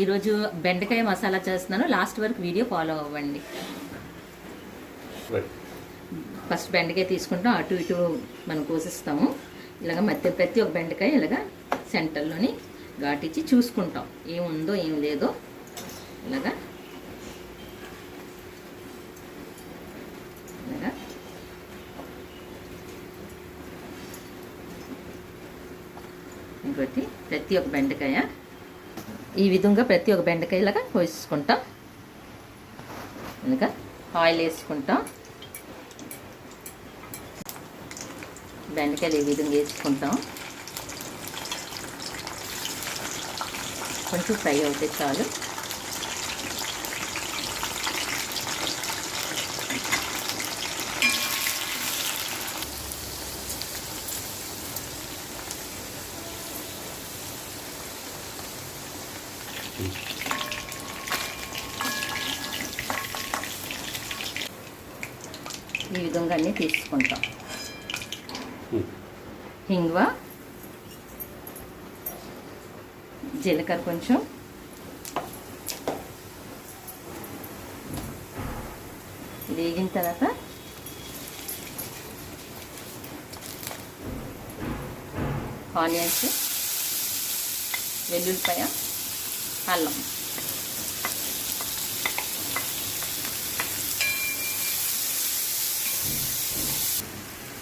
ఈరోజు బెండకాయ మసాలా చేస్తున్నాను. లాస్ట్ వరకు వీడియో ఫాలో అవ్వండి. ఫస్ట్ బెండకాయ తీసుకుంటాం, అటు ఇటు మనం కోసిస్తాము. ఇలాగ ప్రతి ఒక్క బెండకాయ ఇలాగ సెంటర్లోని ఘాటిచ్చి చూసుకుంటాం ఏముందో ఏం లేదో. ఇలాగా ఇంకోటి ప్రతి ఒక్క బెండకాయ ఈ విధంగా ప్రతి ఒక్క బెండకాయలాగా కోసుకుంటాం. ఇంకా ఆయిల్ వేసుకుంటాం. బెండకాయలు ఈ విధంగా వేసుకుంటాం. కొంచెం ఫ్రై అవుతే చాలు. ఈ విధంగా అన్నీ తీసుకుంటాం. హింగ్వ, జీలకర్ర కొంచెం, వేగిన తర్వాత ఆనియన్స్, వెల్లుల్లిపాయ, అల్లం,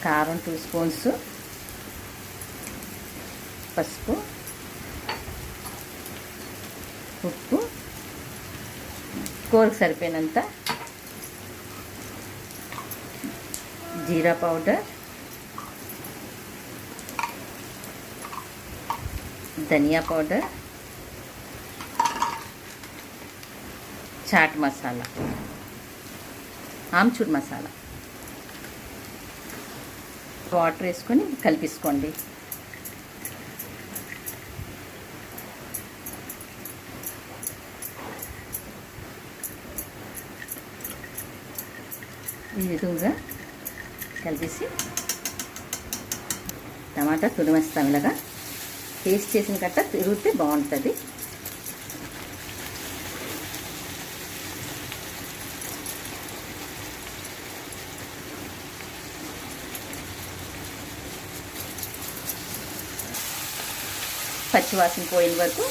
కారం 2 స్పూన్స్, పసుపు, ఉప్పు, కూరకు సరిపోయినంత జీరా పౌడర్, ధనియా పౌడర్, చాట్ మసాలా, ఆమ్చూర్ మసాలా, వాటర్ వేసుకొని కలిపేసుకోండి. ఈ విధంగా కలిపేసి టమాటా తురిమేస్తాం. ఇలాగా పేస్ట్ చేసిన కట్ట తిరిగితే బాగుంటుంది. పచ్చివాసన పోయిన వరకు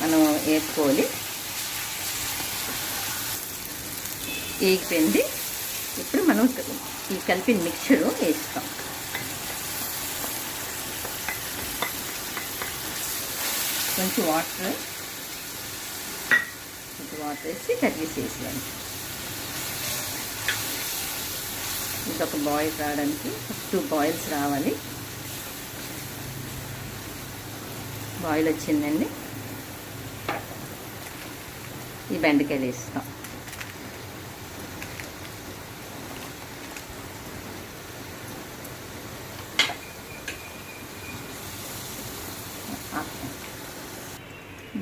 మనం వేసుకోవాలి. వేగిపోయింది. ఇప్పుడు మనం ఈ కలిపిన మిక్చర్ వేస్తాం. కొంచెం వాటర్ వేసి కరిగేసేయాలి. ఇంకొక బాయిల్ రావడానికి 2 బాయిల్స్ రావాలి. బాయిల్ వచ్చిందండి. ఈ బెండకాయలు వేస్తాం.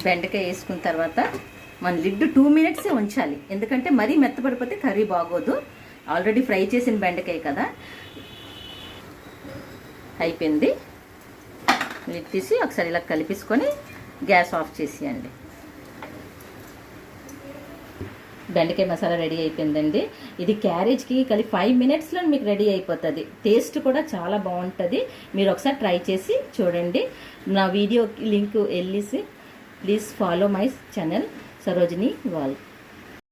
బెండకాయ వేసుకున్న తర్వాత మన లిడ్ 2 మినిట్సే ఉంచాలి. ఎందుకంటే మరీ మెత్తపడిపోతే కర్రీ బాగోదు. ఆల్రెడీ ఫ్రై చేసిన బెండకాయ కదా. అయిపోయింది. లిడ్ తీసి ఒకసారి ఇలా కలిపేసుకొని గ్యాస్ ఆఫ్ చేసేయండి. బెండకాయ మసాలా రెడీ అయిపోయిందండి. ఇది క్యారేజ్కి కలిపి 5 మినిట్స్లో మీకు రెడీ అయిపోతుంది. టేస్ట్ కూడా చాలా బాగుంటుంది. మీరు ఒకసారి ట్రై చేసి చూడండి. నా వీడియో లింక్ వెళ్ళేసి please follow my channel Sarojini wall.